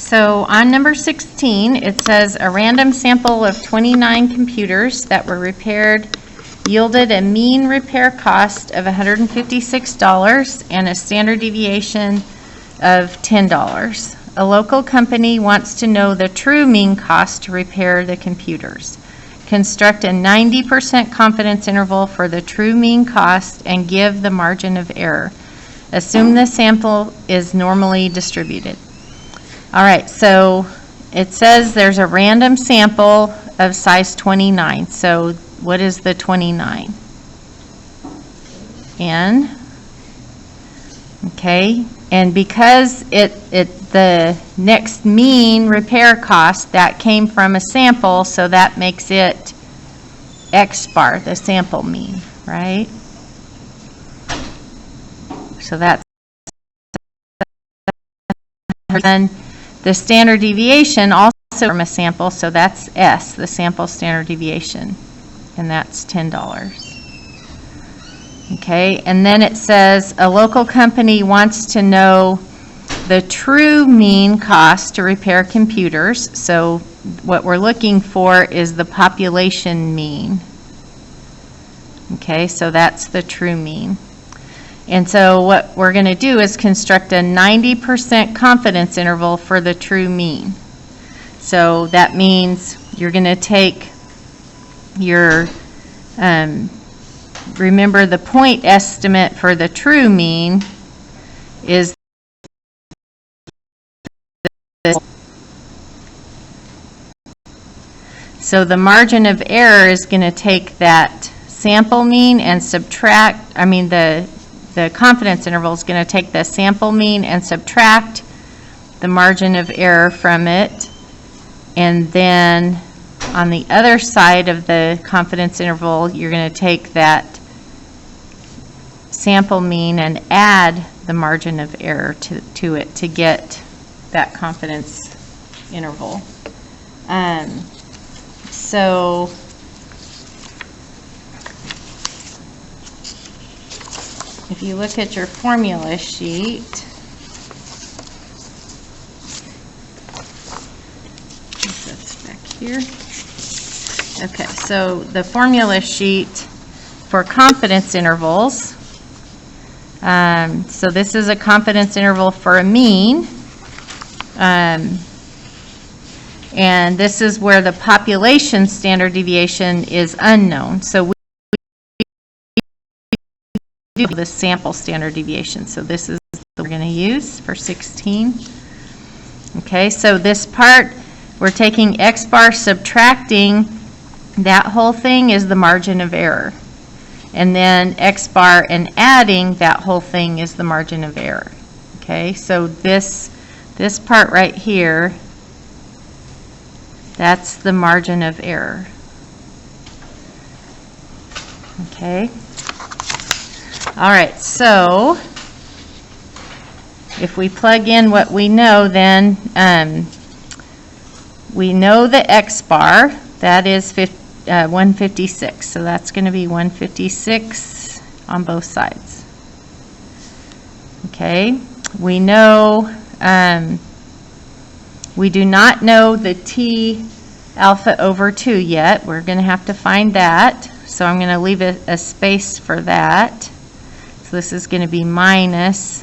So on number 16, it says a random sample of 29 computers that were repaired yielded a mean repair cost of $156 and a standard deviation of $10. A local company wants to know the true mean cost to repair the computers. Construct a 90% confidence interval for the true mean cost and give the margin of error. Assume the sample is normally distributed. All right, so it says there's a random sample of size 29. So what is the 29? N. Okay, and because the next mean repair cost, that came from a sample, so that makes it X bar, the sample mean, right? So that's, then the standard deviation also from a sample, so that's S, the sample standard deviation, and that's $10. Okay, and then it says a local company wants to know the true mean cost to repair computers. So what we're looking for is the population mean. Okay, so that's the true mean. And so what we're going to do is construct a 90% confidence interval for the true mean. So that means you're going to take your, remember the point estimate for the true mean is this. So the margin of error is going to take that sample mean and subtract, the confidence interval is going to take the sample mean and subtract the margin of error from it. And then on the other side of the confidence interval, you're going to take that sample mean and add the margin of error to it to get that confidence interval. So if you look at your formula sheet, that's back here. Okay, so the formula sheet for confidence intervals. So this is a confidence interval for a mean. And this is where the population standard deviation is unknown. So we do the sample standard deviation. So this is what we're going to use for 16. Okay, so this part, we're taking X bar, subtracting that whole thing is the margin of error. And then X bar and adding that whole thing is the margin of error. Okay, so this part right here, that's the margin of error. Okay. All right, so if we plug in what we know, then we know the X bar, that is 156. So that's going to be 156 on both sides. Okay, we know, we do not know the T alpha over 2 yet. We're going to have to find that. So I'm going to leave a space for that. So this is going to be minus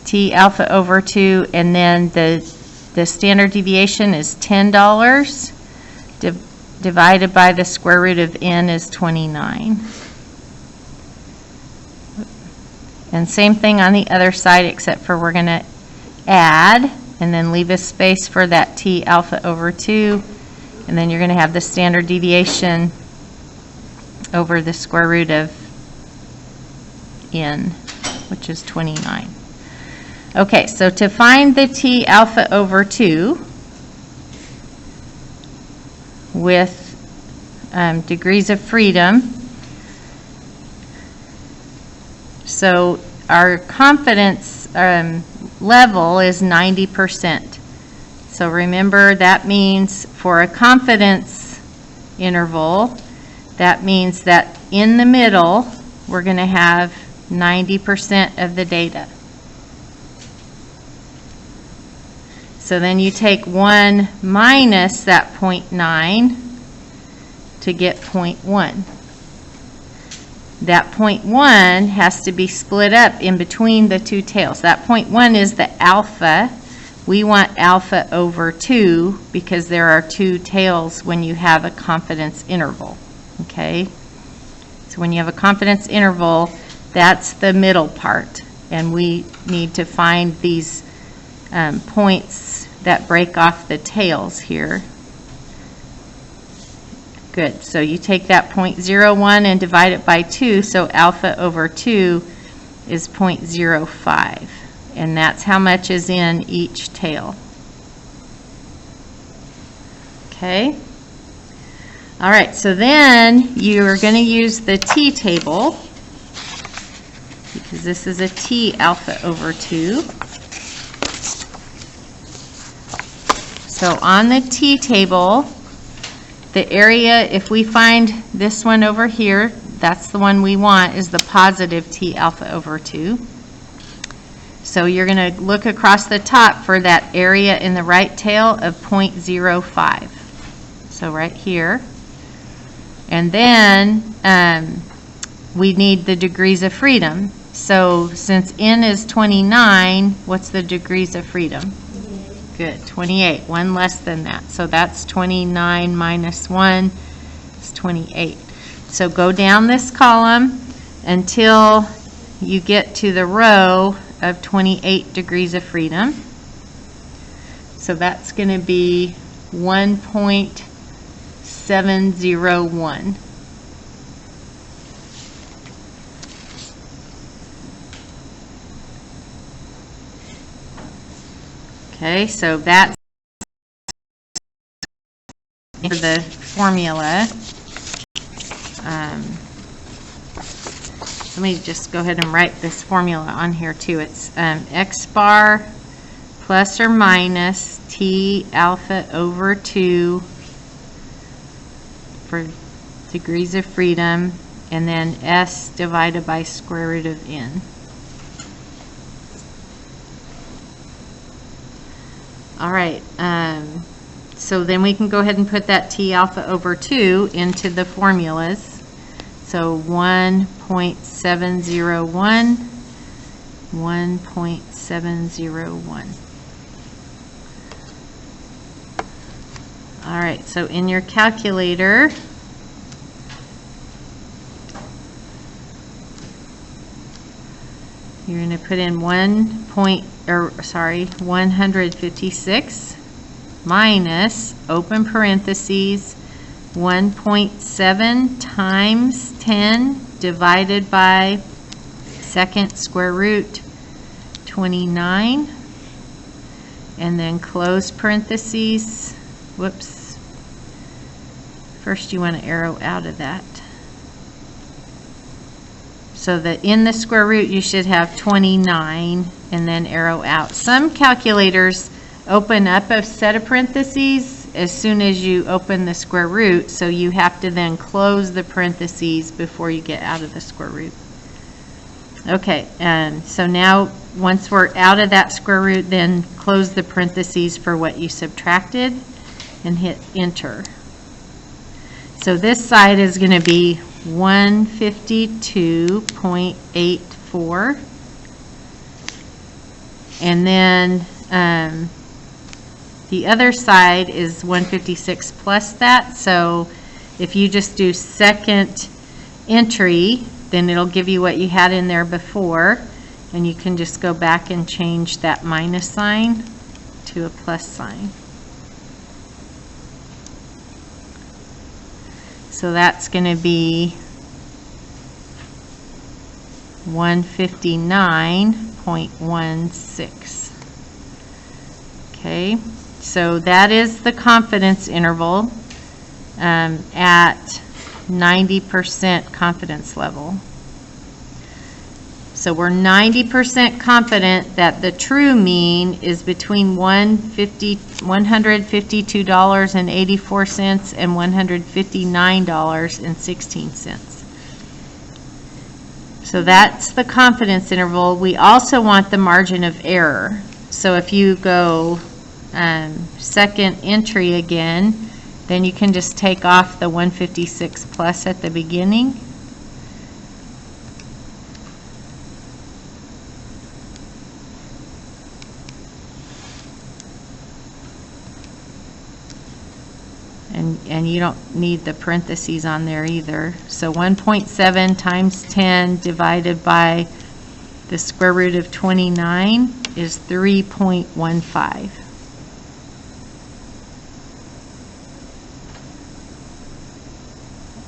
T alpha over 2, and then the standard deviation is $10 divided by the square root of n is 29. And same thing on the other side, except for we're going to add and then leave a space for that T alpha over 2, and then you're going to have the standard deviation over the square root of n, which is 29. Okay, so to find the T alpha over 2 with degrees of freedom, so our confidence level is 90%. So remember, that means for a confidence interval, that means that in the middle, we're going to have 90% of the data. So then you take 1 minus that 0.9 to get 0.1. That 0.1 has to be split up in between the two tails. That 0.1 is the alpha. We want alpha over 2 because there are two tails when you have a confidence interval. Okay? So when you have a confidence interval, that's the middle part. And we need to find these points that break off the tails here. Good. So you take that 0.01 and divide it by 2, so alpha over 2 is 0.05. And that's how much is in each tail. Okay? All right, so then you're going to use the t-table, because this is a t alpha over 2. So on the t-table, the area, if we find this one over here, that's the one we want, is the positive t alpha over 2. So you're going to look across the top for that area in the right tail of 0.05. So right here. And then we need the degrees of freedom. So since n is 29, what's the degrees of freedom? Good, 28, one less than that. So that's 29 minus 1 is 28. So go down this column until you get to the row of 28 degrees of freedom. So that's going to be 1.701. Okay, so that's for the formula. Let me just go ahead and write this formula on here too. It's x bar plus or minus t alpha over 2 for degrees of freedom, and then s divided by square root of n. All right, so then we can go ahead and put that t alpha over 2 into the formulas. So 1.701, 1.701. All right, so in your calculator, you're going to put in 156 minus, open parentheses, 1.7 times 10 divided by second square root 29, and then close parentheses. Whoops. First you want to arrow out of that. So that in the square root you should have 29 and then arrow out. Some calculators open up a set of parentheses as soon as you open the square root, so you have to then close the parentheses before you get out of the square root. Okay, and so now once we're out of that square root, then close the parentheses for what you subtracted and hit enter. So this side is going to be 152.84, and then the other side is 156 plus that. So if you just do second entry, then it'll give you what you had in there before, and you can just go back and change that minus sign to a plus sign. So that's going to be 159.16. Okay, so that is the confidence interval at 90% confidence level. So we're 90% confident that the true mean is between $152.84 and $159.16. So that's the confidence interval. We also want the margin of error. So if you go second entry again, then you can just take off the 156 plus at the beginning. And you don't need the parentheses on there either. So 1.7 times 10 divided by the square root of 29 is 3.15.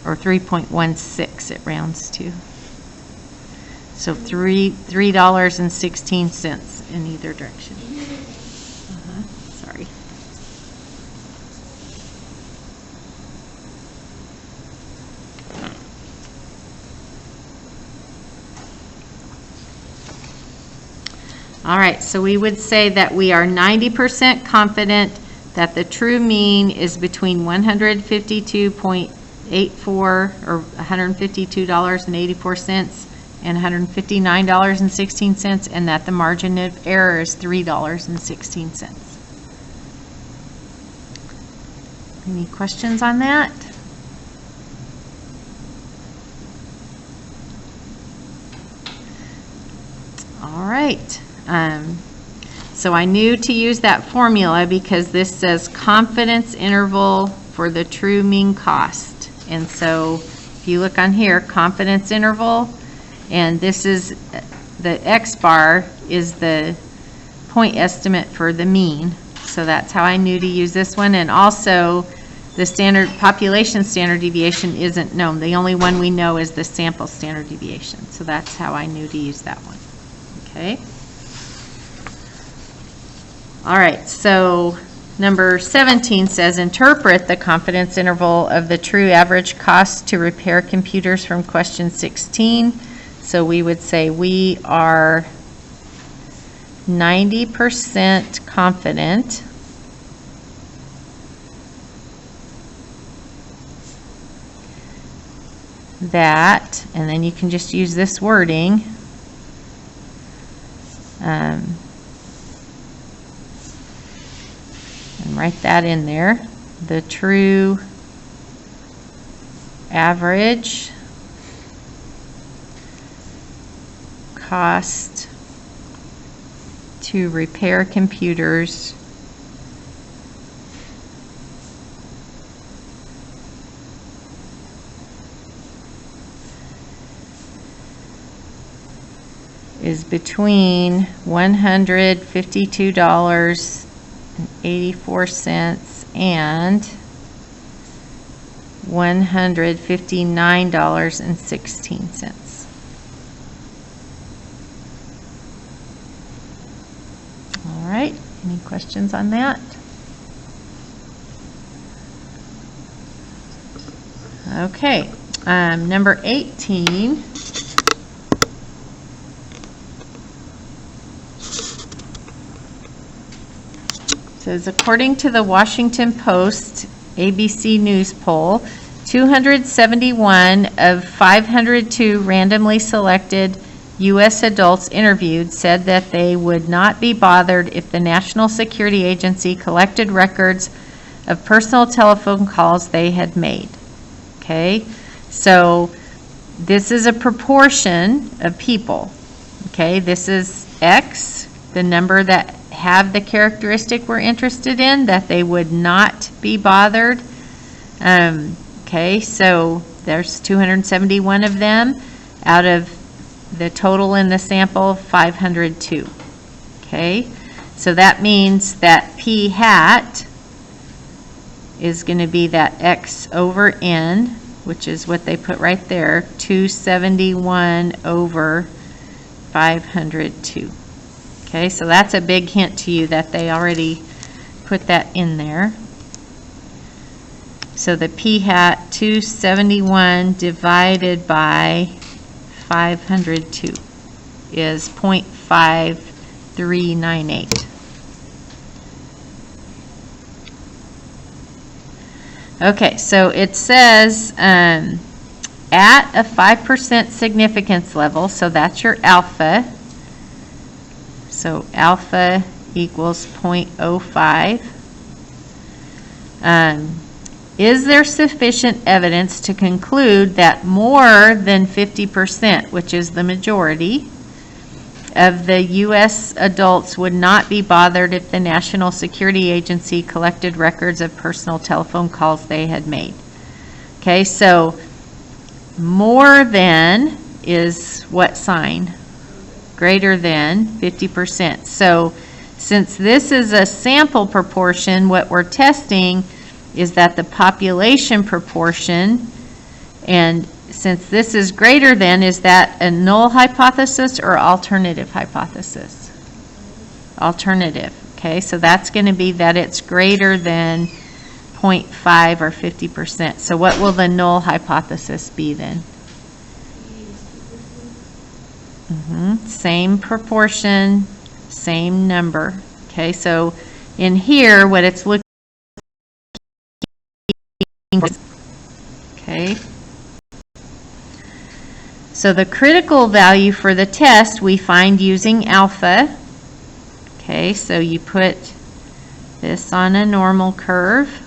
Or 3.16 it rounds to. So $3.16 in either direction. Sorry. All right, so we would say that we are 90% confident that the true mean is between 152.84 or $152.84 and $159.16, and that the margin of error is $3.16. Any questions on that? All right. So I knew to use that formula because this says confidence interval for the true mean cost. And so if you look on here, confidence interval, and this is the X bar is the point estimate for the mean. So that's how I knew to use this one. And also the standard population standard deviation isn't known. The only one we know is the sample standard deviation. So that's how I knew to use that one. Okay. All right, so number 17 says interpret the confidence interval of the true average cost to repair computers from question 16. So we would say we are 90% confident that, and then you can just use this wording, and write that in there, the true average cost to repair computers is between $152.84 and $159.16. All right, any questions on that? Okay, number 18. Says, according to the Washington Post ABC News poll, 271 of 502 randomly selected U.S. adults interviewed said that they would not be bothered if the National Security Agency collected records of personal telephone calls they had made. Okay, so this is a proportion of people. Okay, this is X, the number that have the characteristic we're interested in, that they would not be bothered. Okay, so there's 271 of them out of the total in the sample, 502. Okay, so that means that P hat is going to be that X over N, which is what they put right there, 271 over 502. Okay, so that's a big hint to you that they already put that in there. So the P hat 271 divided by 502 is 0.5398. Okay, so it says at a 5% significance level, so that's your alpha. So alpha equals 0.05. Is there sufficient evidence to conclude that more than 50%, which is the majority, of the U.S. adults would not be bothered if the National Security Agency collected records of personal telephone calls they had made? Okay, so more than is what sign? Greater than 50%. So since this is a sample proportion, what we're testing is that the population proportion, and since this is greater than, is that a null hypothesis or alternative hypothesis? Alternative. Okay, so that's going to be that it's greater than 0.5 or 50%. So what will the null hypothesis be then? Same proportion, same number. Okay, so in here, what it's looking for, okay. So the critical value for the test we find using alpha. Okay, so you put this on a normal curve.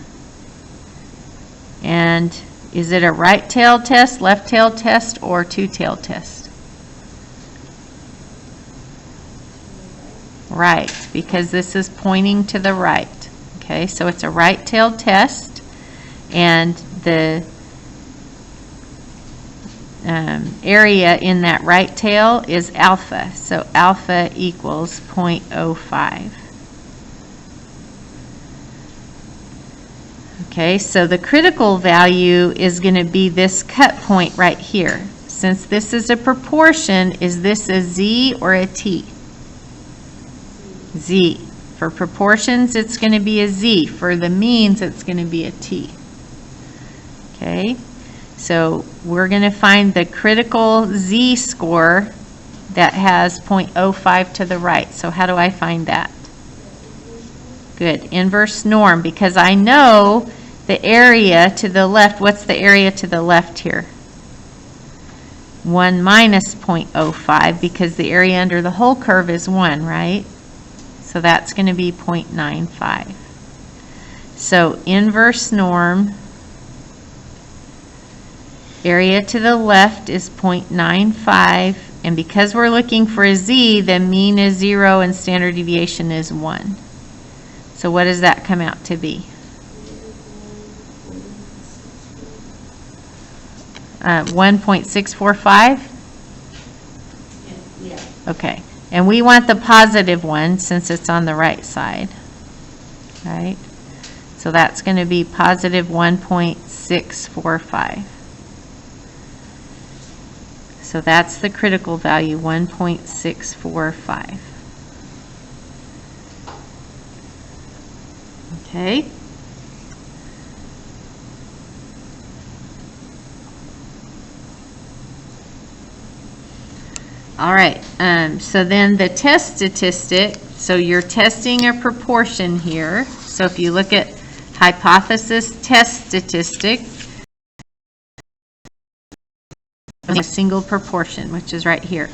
And is it a right-tailed test, left-tailed test, or two-tailed test? Right, because this is pointing to the right. Okay, so it's a right-tailed test, and the area in that right tail is alpha. So alpha equals 0.05. Okay, so the critical value is going to be this cut point right here. Since this is a proportion, is this a Z or a T? Z. For proportions, it's going to be a Z. For the means, it's going to be a T. Okay, so we're going to find the critical Z score that has 0.05 to the right. So how do I find that? Good, inverse norm, because I know the area to the left. What's the area to the left here? 1 minus 0.05, because the area under the whole curve is 1, right? So that's going to be 0.95. So inverse norm, area to the left is 0.95, and because we're looking for a Z, the mean is 0 and standard deviation is 1. So what does that come out to be? 1.645? Yeah. Okay. And we want the positive one since it's on the right side. Right? So that's going to be positive 1.645. So that's the critical value, 1.645. Okay. All right, so then the test statistic, so you're testing a proportion here. So if you look at hypothesis test statistic, a single proportion, which is right here.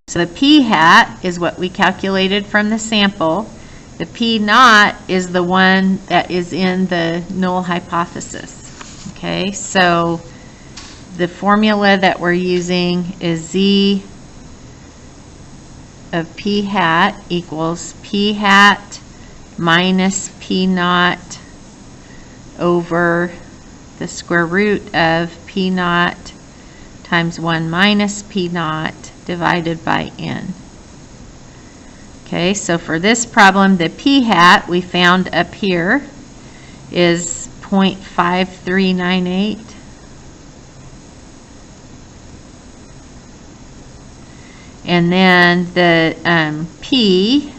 So the p-hat is what we calculated from the sample. The p-naught is the one that is in the null hypothesis. Okay, so the formula that we're using is Z of p-hat equals p-hat minus p-naught over the square root of p-naught times 1 minus p-naught divided by n. Okay, so for this problem, the p-hat we found up here is 0.5398. And then the P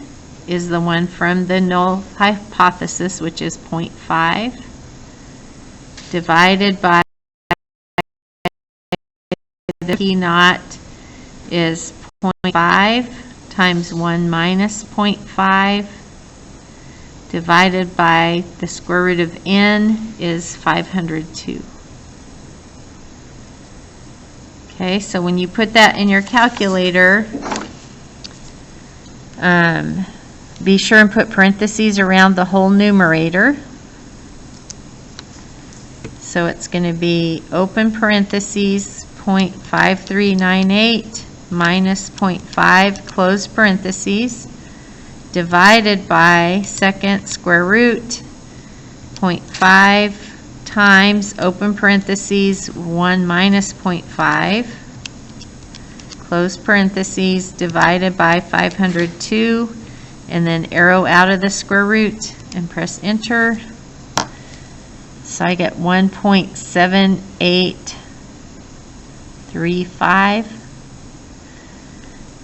is the one from the null hypothesis, which is 0.5, divided by the P-naught is 0.5 times 1 minus 0.5, divided by the square root of n is 502. Okay, so when you put that in your calculator, be sure and put parentheses around the whole numerator. So it's going to be open parentheses 0.5398 minus 0.5 close parentheses divided by second square root 0.5 times open parentheses 1 minus 0.5 close parentheses divided by 502, and then arrow out of the square root and press enter. So I get 1.7835.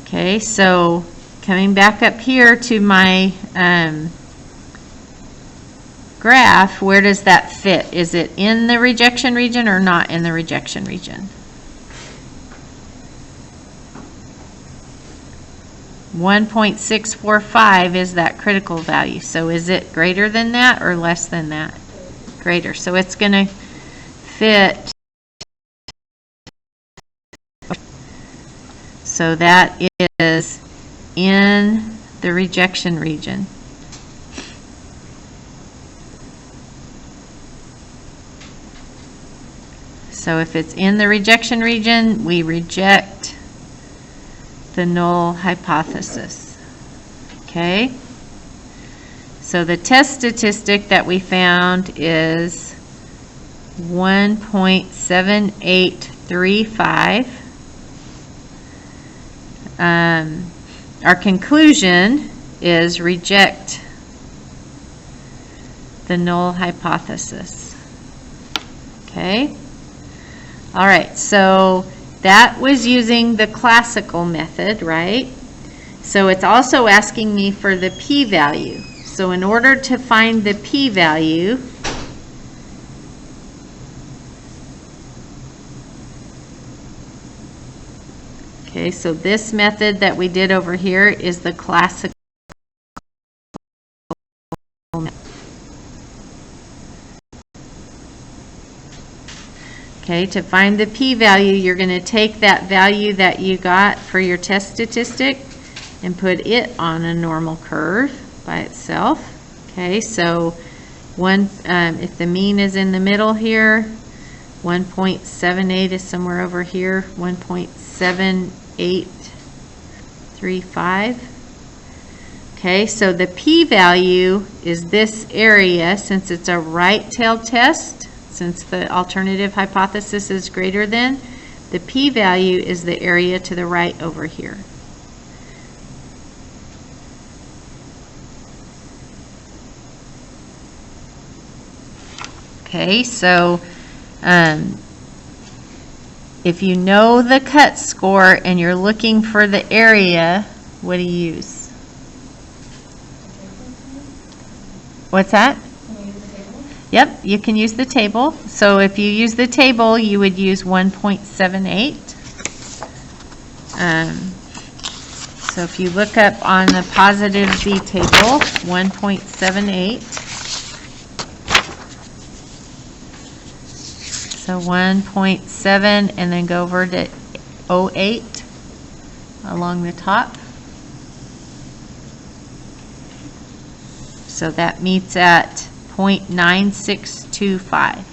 Okay, so coming back up here to my graph, where does that fit? Is it in the rejection region or not in the rejection region? 1.645 is that critical value. So is it greater than that or less than that? Greater. So it's going to fit. So that is in the rejection region. So if it's in the rejection region, we reject the null hypothesis. Okay? So the test statistic that we found is 1.7835. Our conclusion is reject the null hypothesis. Okay? All right, so that was using the classical method, right? So it's also asking me for the p-value. So in order to find the p-value, okay, so this method that we did over here is the classical method. Okay, to find the p-value, you're going to take that value that you got for your test statistic and put it on a normal curve by itself. Okay, so if the mean is in the middle here, 1.78 is somewhere over here, 1.7835. Okay, so the p-value is this area, since it's a right-tailed test, since the alternative hypothesis is greater than, the p-value is the area to the right over here. Okay, so if you know the cut score and you're looking for the area, what do you use? What's that? Yep, you can use the table. So if you use the table, you would use 1.78. So if you look up on the positive z table, 1.78. So 1.7 and then go over to 0.8 along the top. So that meets at 0.9625.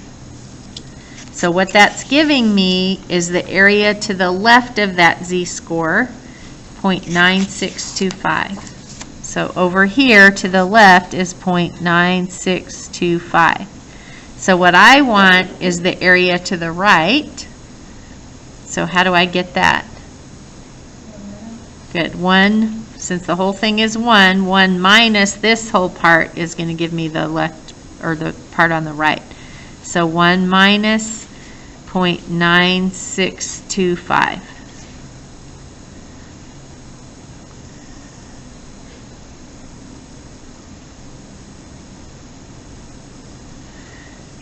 So what that's giving me is the area to the left of that z-score, 0.9625. So over here to the left is 0.9625. So what I want is the area to the right. So how do I get that? Good. 1, since the whole thing is 1 minus this whole part is going to give me the left, or the part on the right. So 1 minus 0.9625.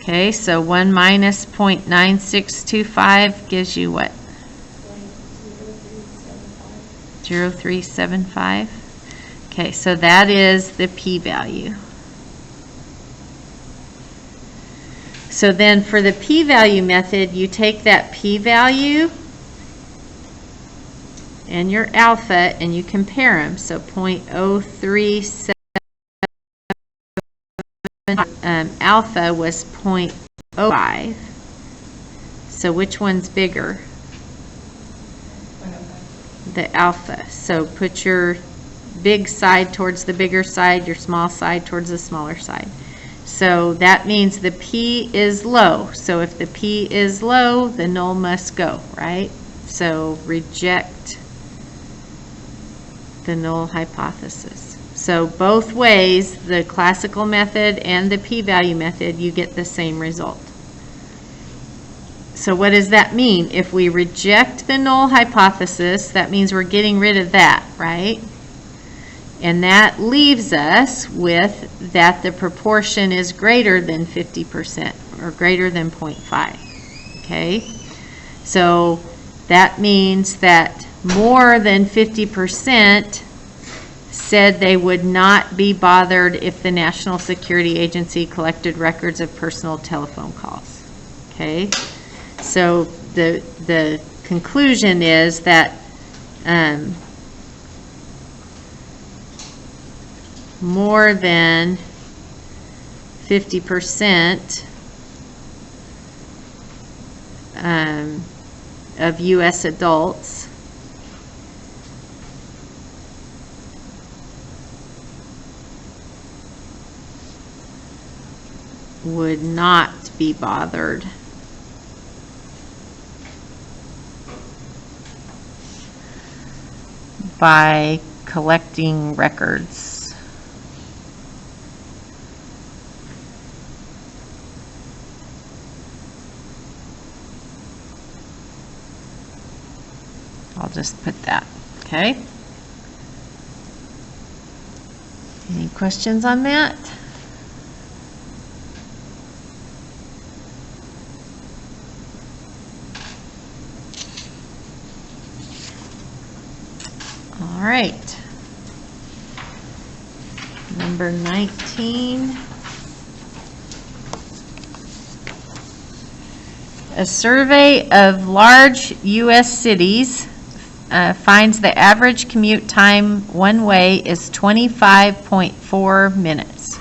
Okay, so 1 minus 0.9625 gives you what? 0.0375. Okay, so that is the p-value. So then for the p-value method, you take that p-value and your alpha and you compare them. So 0.037 alpha was 0.05. So which one's bigger? The alpha. So put your big side towards the bigger side, your small side towards the smaller side. So that means the P is low. So if the P is low, the null must go, right? So reject the null hypothesis. So both ways, the classical method and the p-value method, you get the same result. So what does that mean? If we reject the null hypothesis, that means we're getting rid of that, right? And that leaves us with that the proportion is greater than 50% or greater than 0.5, okay? So that means that more than 50% said they would not be bothered if the National Security Agency collected records of personal telephone calls, okay? So the conclusion is that more than 50% of U.S. adults would not be bothered by collecting records I'll just put that, okay? Any questions on that? All right. Number 19. A survey of large U.S. cities finds the average commute time one way is 25.4 minutes.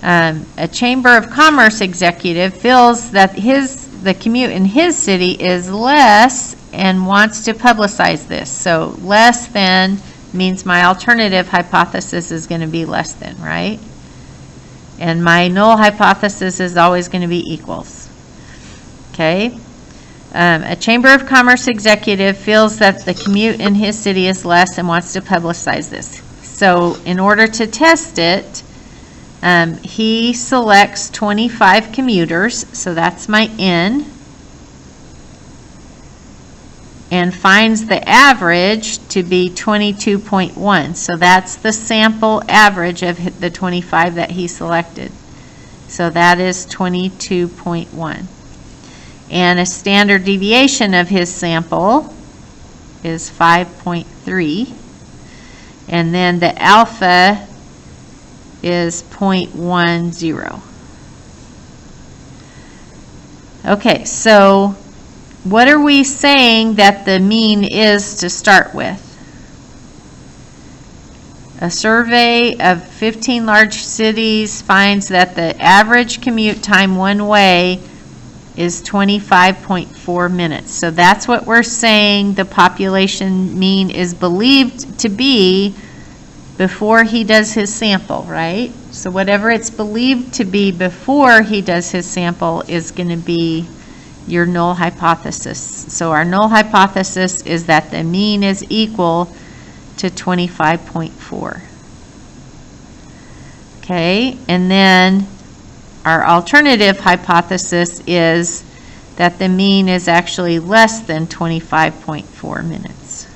A Chamber of Commerce executive feels that the commute in his city is less and wants to publicize this. So less than means my alternative hypothesis is going to be less than, right? And my null hypothesis is always going to be equals. Okay? A Chamber of Commerce executive feels that the commute in his city is less and wants to publicize this. So in order to test it, he selects 25 commuters, so that's my N, and finds the average to be 22.1. So that's the sample average of the 25 that he selected. So that is 22.1. And a standard deviation of his sample is 5.3. And then the alpha is 0.10. Okay, so what are we saying that the mean is to start with? A survey of 15 large cities finds that the average commute time one way is 25.4 minutes. So that's what we're saying the population mean is believed to be before he does his sample, right? So whatever it's believed to be before he does his sample is going to be your null hypothesis. So our null hypothesis is that the mean is equal to 25.4. Okay, and then our alternative hypothesis is that the mean is actually less than 25.4 minutes,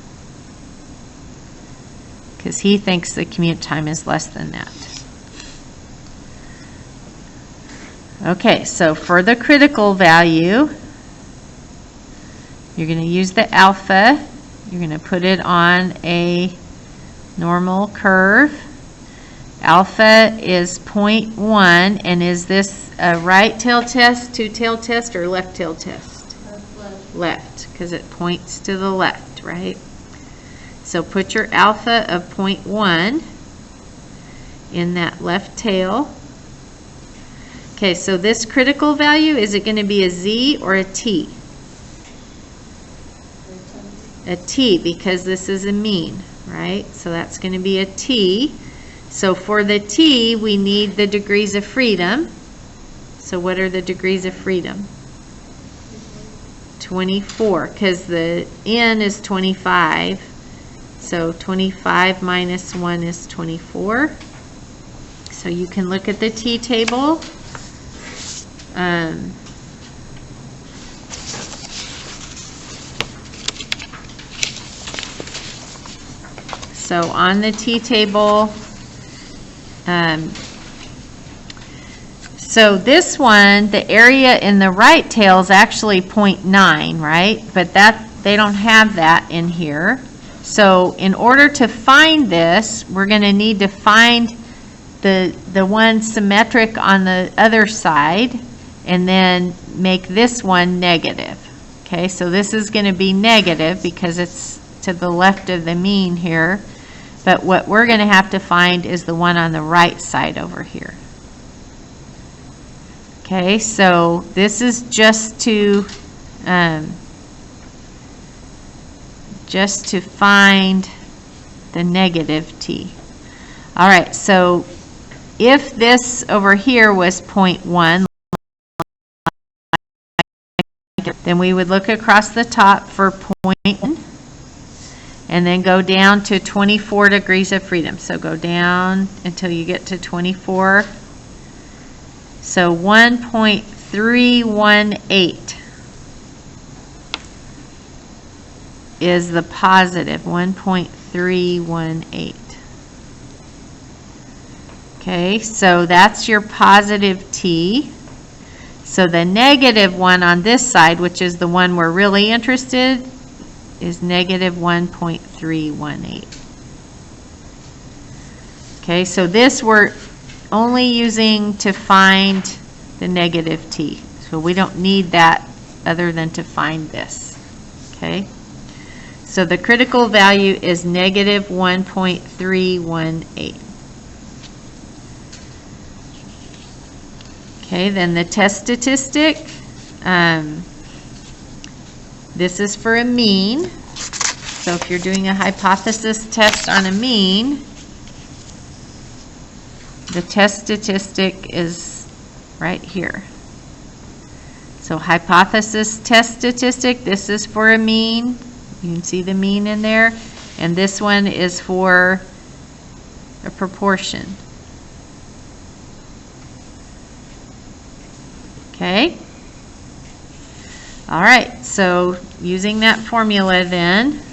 because he thinks the commute time is less than that. Okay, so for the critical value, you're going to use the alpha. You're going to put it on a normal curve. Alpha is 0.1, and is this a right tail test, two tail test, or left tail test? Left, because it points to the left, right? So put your alpha of 0.1 in that left tail. Okay, so this critical value, is it going to be a Z or a T? A T, because this is a mean, right? So that's going to be a T. So for the T, we need the degrees of freedom. So what are the degrees of freedom? 24, because the N is 25. So 25 minus 1 is 24. So you can look at the T table. So on the T table, so this one, the area in the right tail is actually 0.9, right? But that they don't have that in here. So in order to find this, we're going to need to find the one symmetric on the other side, and then make this one negative. Okay, so this is going to be negative because it's to the left of the mean here. But what we're going to have to find is the one on the right side over here. Okay, so this is just to find the negative T. All right, so if this over here was 0.1, then we would look across the top for 0.1 and then go down to 24 degrees of freedom. So go down until you get to 24. So 1.318 is the positive, 1.318. Okay, so that's your positive T. So the negative one on this side, which is the one we're really interested, is negative 1.318. Okay, so this we're only using to find the negative T. So we don't need that other than to find this. Okay, so the critical value is negative 1.318. Okay, then the test statistic, this is for a mean. So if you're doing a hypothesis test on a mean, the test statistic is right here. So hypothesis test statistic, this is for a mean. You can see the mean in there. And this one is for a proportion. Okay. All right, so using that formula then,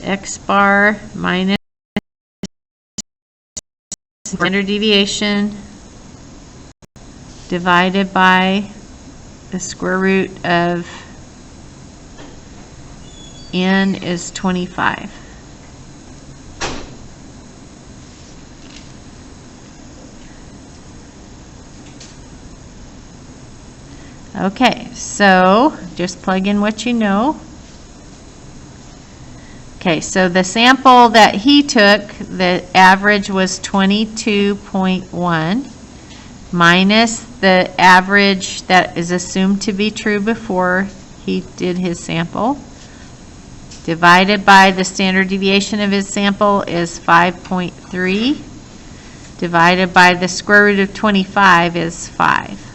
x bar minus standard deviation divided by the square root of n is 25. Okay, so just plug in what you know. Okay, so the sample that he took, the average was 22.1 minus the average that is assumed to be true before he did his sample, divided by the standard deviation of his sample is 5.3, divided by the square root of 25 is 5.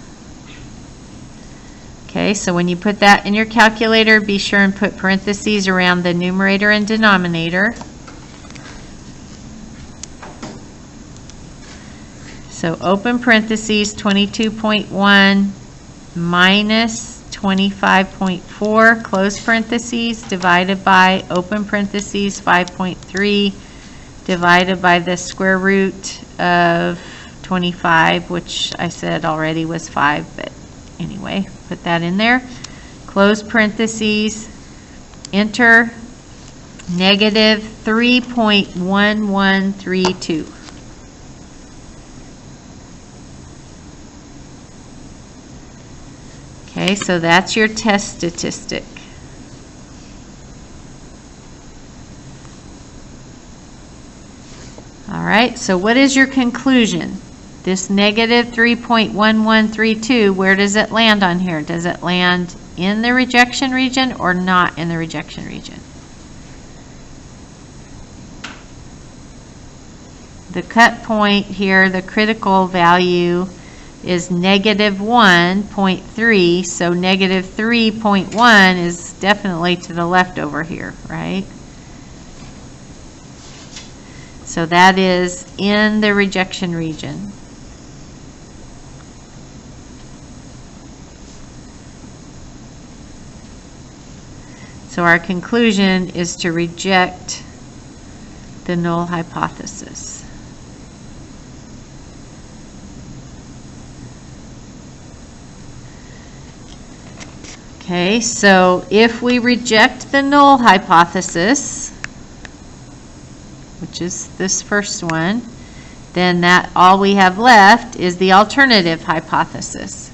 Okay, so when you put that in your calculator, be sure and put parentheses around the numerator and denominator. So open parentheses 22.1 minus 25.4, close parentheses, divided by open parentheses 5.3, divided by the square root of 25, which I said already was 5, but anyway, put that in there. Close parentheses, enter negative 3.1132. Okay, so that's your test statistic. right, so what is your conclusion? This negative 3.1132, where does it land on here? Does it land in the rejection region or not in the rejection region? The cut point here, the critical value is negative 1.3, so negative 3.1 is definitely to the left over here, right? So that is in the rejection region. So our conclusion is to reject the null hypothesis. Okay, so if we reject the null hypothesis, which is this first one, then that all we have left is the alternative hypothesis.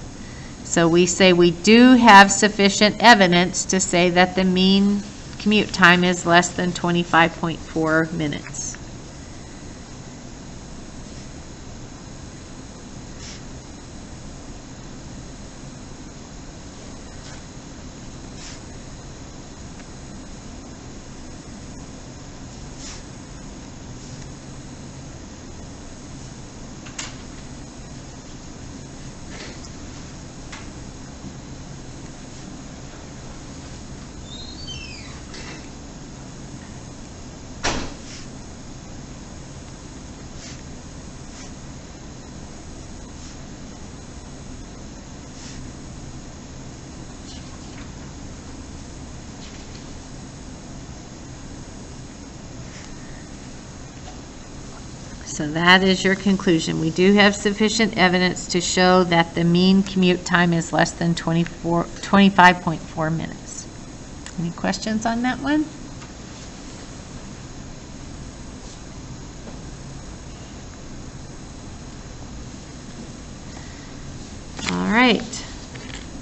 So we say we do have sufficient evidence to say that the mean commute time is less than 25.4 minutes. So that is your conclusion. We do have sufficient evidence to show that the mean commute time is less than 25.4 minutes. Any questions on that one? All right.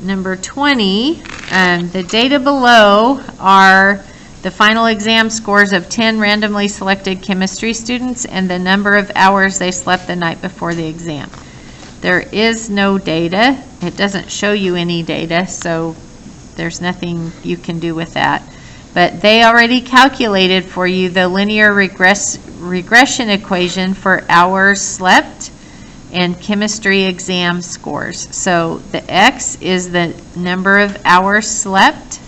Number 20, the data below are the final exam scores of 10 randomly selected chemistry students and the number of hours they slept the night before the exam. There is no data. It doesn't show you any data, so there's nothing you can do with that. But they already calculated for you the linear regression equation for hours slept and chemistry exam scores. So the X is the number of hours slept,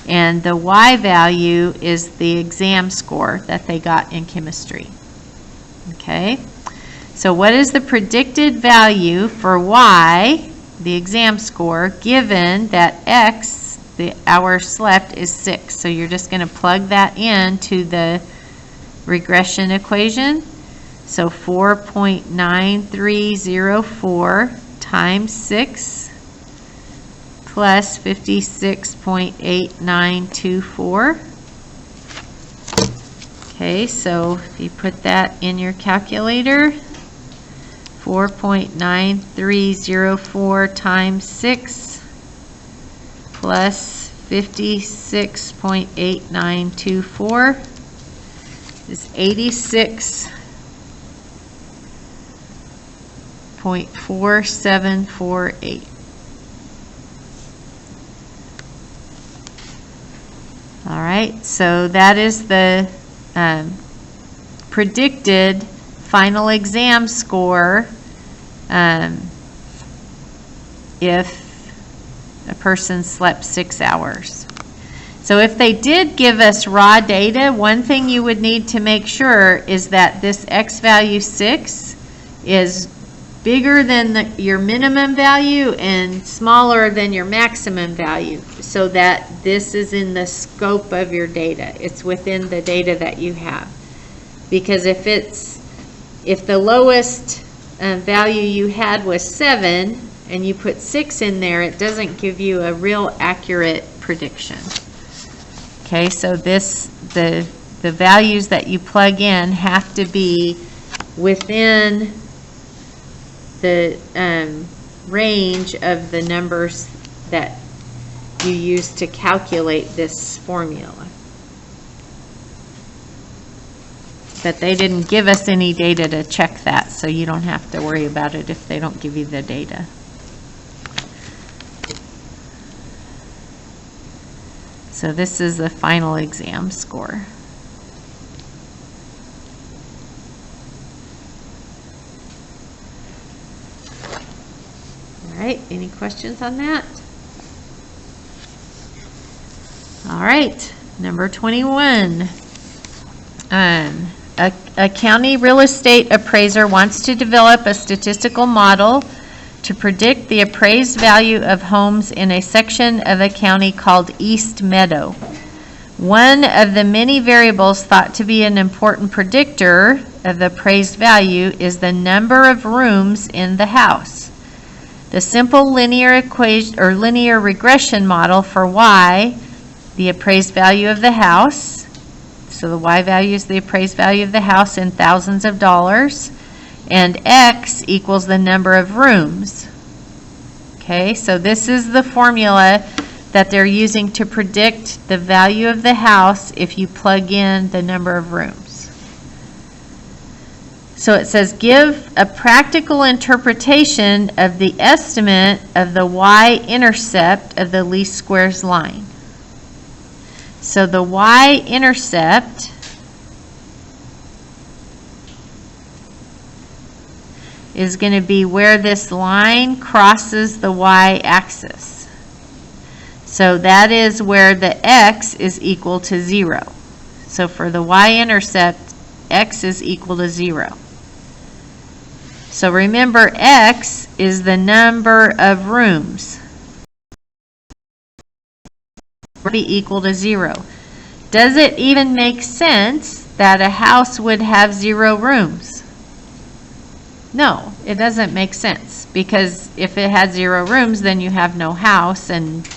and the Y value is the exam score that they got in chemistry. Okay, so what is the predicted value for Y, the exam score, given that X, the hours slept, is 6? So you're just going to plug that into the regression equation. So 4.9304 times 6 plus 56.8924. Okay, so if you put that in your calculator, 4.9304 times 6 plus 56.8924 is 86.4748. All right, so that is the predicted final exam score if a person slept 6 hours. So if they did give us raw data, one thing you would need to make sure is that this X value 6 is bigger than your minimum value and smaller than your maximum value, so that this is in the scope of your data. It's within the data that you have. Because if the lowest value you had was 7 and you put 6 in there, it doesn't give you a real accurate prediction. Okay, so the values that you plug in have to be within the range of the numbers that you use to calculate this formula. But they didn't give us any data to check that, so you don't have to worry about it if they don't give you the data. So this is the final exam score. All right, any questions on that? All right, number 21. A county real estate appraiser wants to develop a statistical model to predict the appraised value of homes in a section of a county called East Meadow. One of the many variables thought to be an important predictor of the appraised value is the number of rooms in the house. The simple linear equation or linear regression model for Y, the appraised value of the house, so the Y value is the appraised value of the house in thousands of dollars, and X equals the number of rooms. Okay, so this is the formula that they're using to predict the value of the house if you plug in the number of rooms. So it says, give a practical interpretation of the estimate of the y-intercept of the least squares line. So the y-intercept is going to be where this line crosses the y-axis. So that is where the x is equal to 0. So for the y-intercept, x is equal to 0. So remember, x is the number of rooms. Be equal to 0. Does it even make sense that a house would have 0 rooms? No, it doesn't make sense, because if it had 0 rooms, then you have no house, and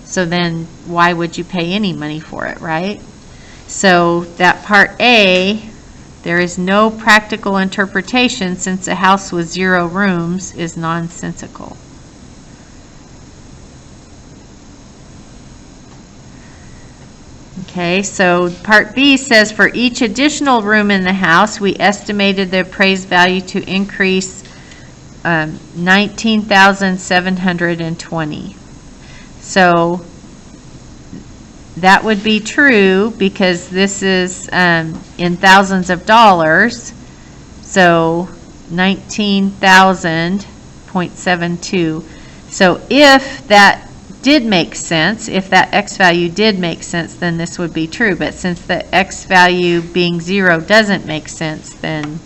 so then why would you pay any money for it, right? So that part A, there is no practical interpretation since a house with 0 rooms is nonsensical. Okay, so part B says for each additional room in the house, we estimated the appraised value to increase $19,720. So that would be true because this is in thousands of dollars. So 19,000.72. So if that did make sense, if that x value did make sense, then this would be true. But since the x value being 0 doesn't make sense, then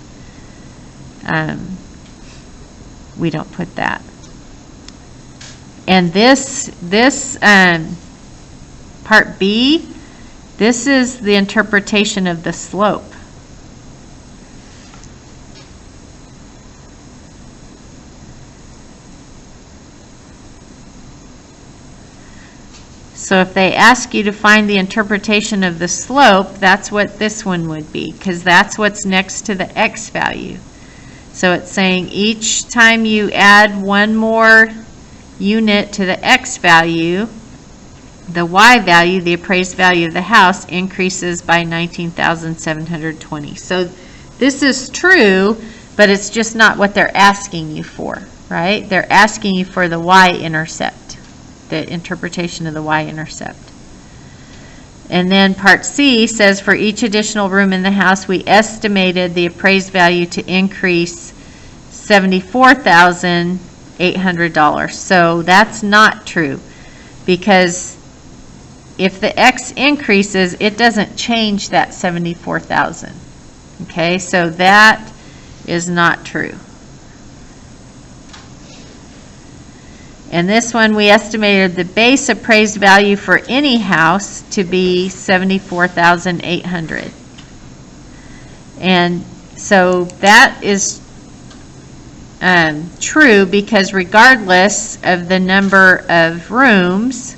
we don't put that. And this part B, this is the interpretation of the slope. So if they ask you to find the interpretation of the slope, that's what this one would be, because that's what's next to the x value. So it's saying each time you add one more unit to the x value, the y value, the appraised value of the house, increases by 19,720. So this is true, but it's just not what they're asking you for, right? They're asking you for the y-intercept. The interpretation of the y-intercept. And then part C says for each additional room in the house, we estimated the appraised value to increase $74,800. So that's not true, because if the x increases, it doesn't change that 74,000. Okay, so that is not true. And this one, we estimated the base appraised value for any house to be $74,800. And so that is true, because regardless of the number of rooms,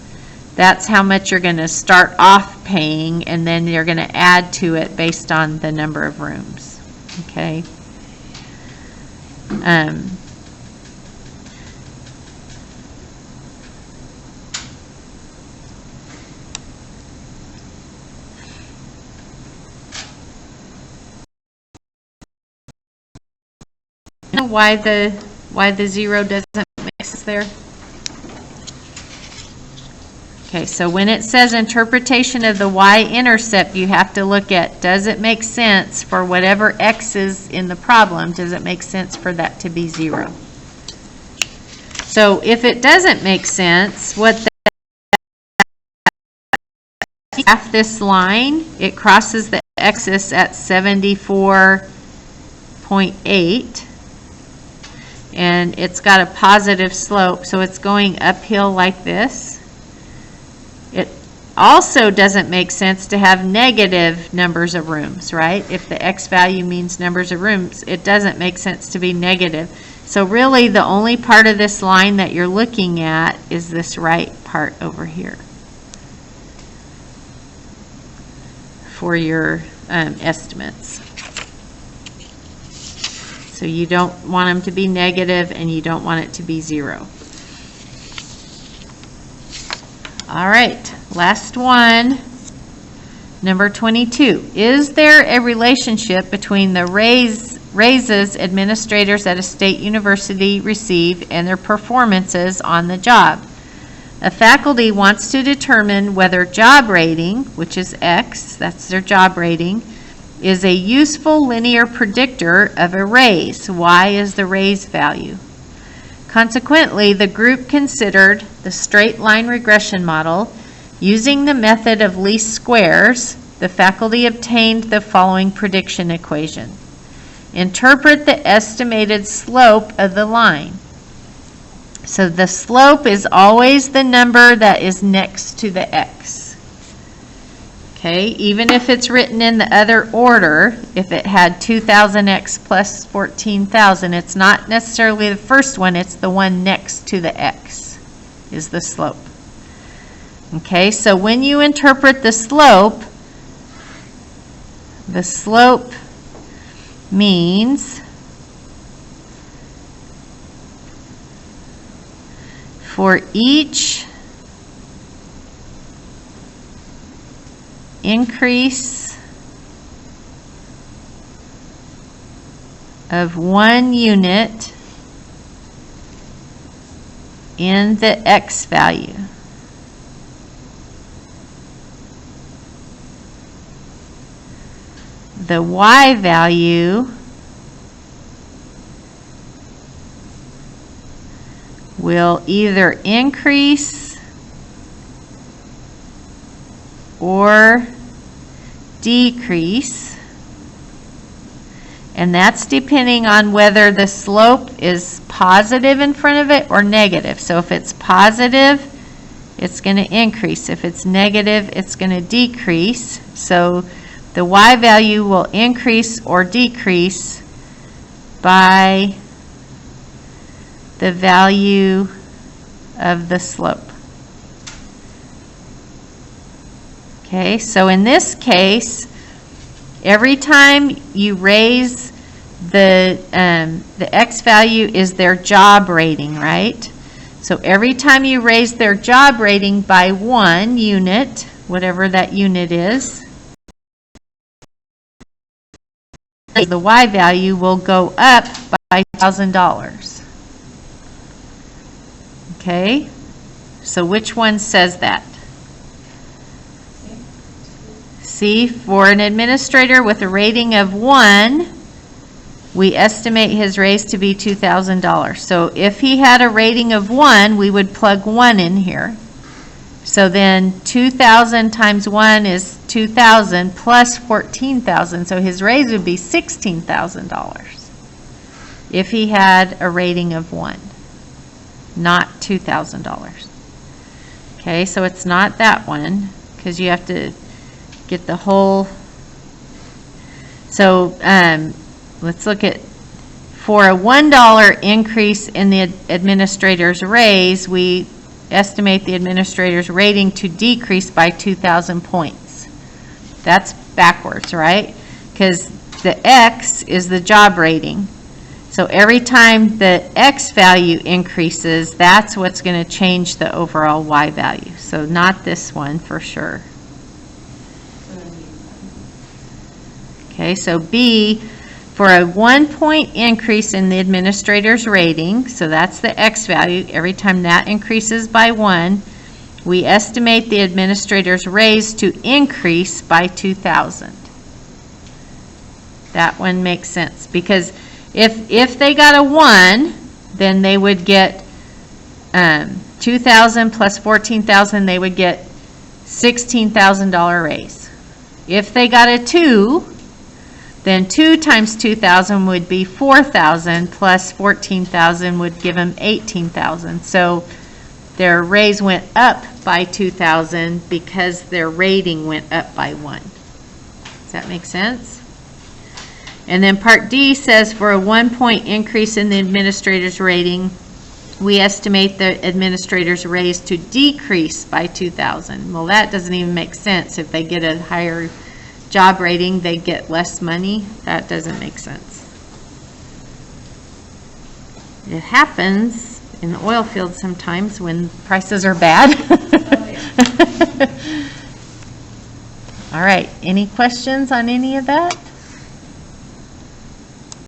that's how much you're going to start off paying, and then you're going to add to it based on the number of rooms. Okay. why the 0 doesn't make sense there? Okay, so when it says interpretation of the y-intercept, you have to look at, does it make sense for whatever x is in the problem, does it make sense for that to be 0? So if it doesn't make sense, half this line, it crosses the axis at 74.8, and it's got a positive slope, so it's going uphill like this. It also doesn't make sense to have negative numbers of rooms, right? If the x value means numbers of rooms, it doesn't make sense to be negative. So really the only part of this line that you're looking at is this right part over here for your estimates. So you don't want them to be negative and you don't want it to be 0. All right, last one, number 22. Is there a relationship between the raises administrators at a state university receive and their performances on the job? A faculty wants to determine whether job rating, which is X, that's their job rating, is a useful linear predictor of a raise. Y is the raise value. Consequently, the group considered the straight line regression model. Using the method of least squares, the faculty obtained the following prediction equation. Interpret the estimated slope of the line. So the slope is always the number that is next to the x. Okay, even if it's written in the other order, if it had 2,000x plus 14,000, it's not necessarily the first one, it's the one next to the x is the slope. Okay, so when you interpret the slope means for each increase of 1 unit in the x value, the y value will either increase or decrease, and that's depending on whether the slope is positive in front of it or negative. So if it's positive, it's going to increase. If it's negative, it's going to decrease. So the y value will increase or decrease by the value of the slope. Okay, so in this case, every time you raise the x value is their job rating, right? So every time you raise their job rating by 1 unit, whatever that unit is, the y value will go up by $1,000. Okay, so which one says that? See, for an administrator with a rating of 1, we estimate his raise to be $2,000. So if he had a rating of 1, we would plug 1 in here. So then 2,000 times 1 is 2,000 plus 14,000. So his raise would be $16,000 if he had a rating of 1, not $2,000. Okay, so it's not that one because you have to get the whole. So let's look at, for a $1 increase in the administrator's raise, we estimate the administrator's rating to decrease by 2,000 points. That's backwards, right? Because the X is the job rating. So every time the X value increases, that's what's going to change the overall Y value. So not this one for sure. Okay, so B, For a 1-point increase in the administrator's rating, so that's the X value, every time that increases by 1, we estimate the administrator's raise to increase by $2,000. That one makes sense, because if they got a 1, then they would get $2,000 plus $14,000, they would get $16,000 raise. If they got a 2, then 2 times $2,000 would be $4,000 plus $14,000 would give them $18,000. So their raise went up by $2,000 because their rating went up by 1. Does that make sense? And then Part D says for a 1-point increase in the administrator's rating, we estimate the administrator's raise to decrease by $2,000. Well, that doesn't even make sense. If they get a higher job rating, they get less money. That doesn't make sense. It happens in the oil field sometimes when prices are bad. All right, any questions on any of that?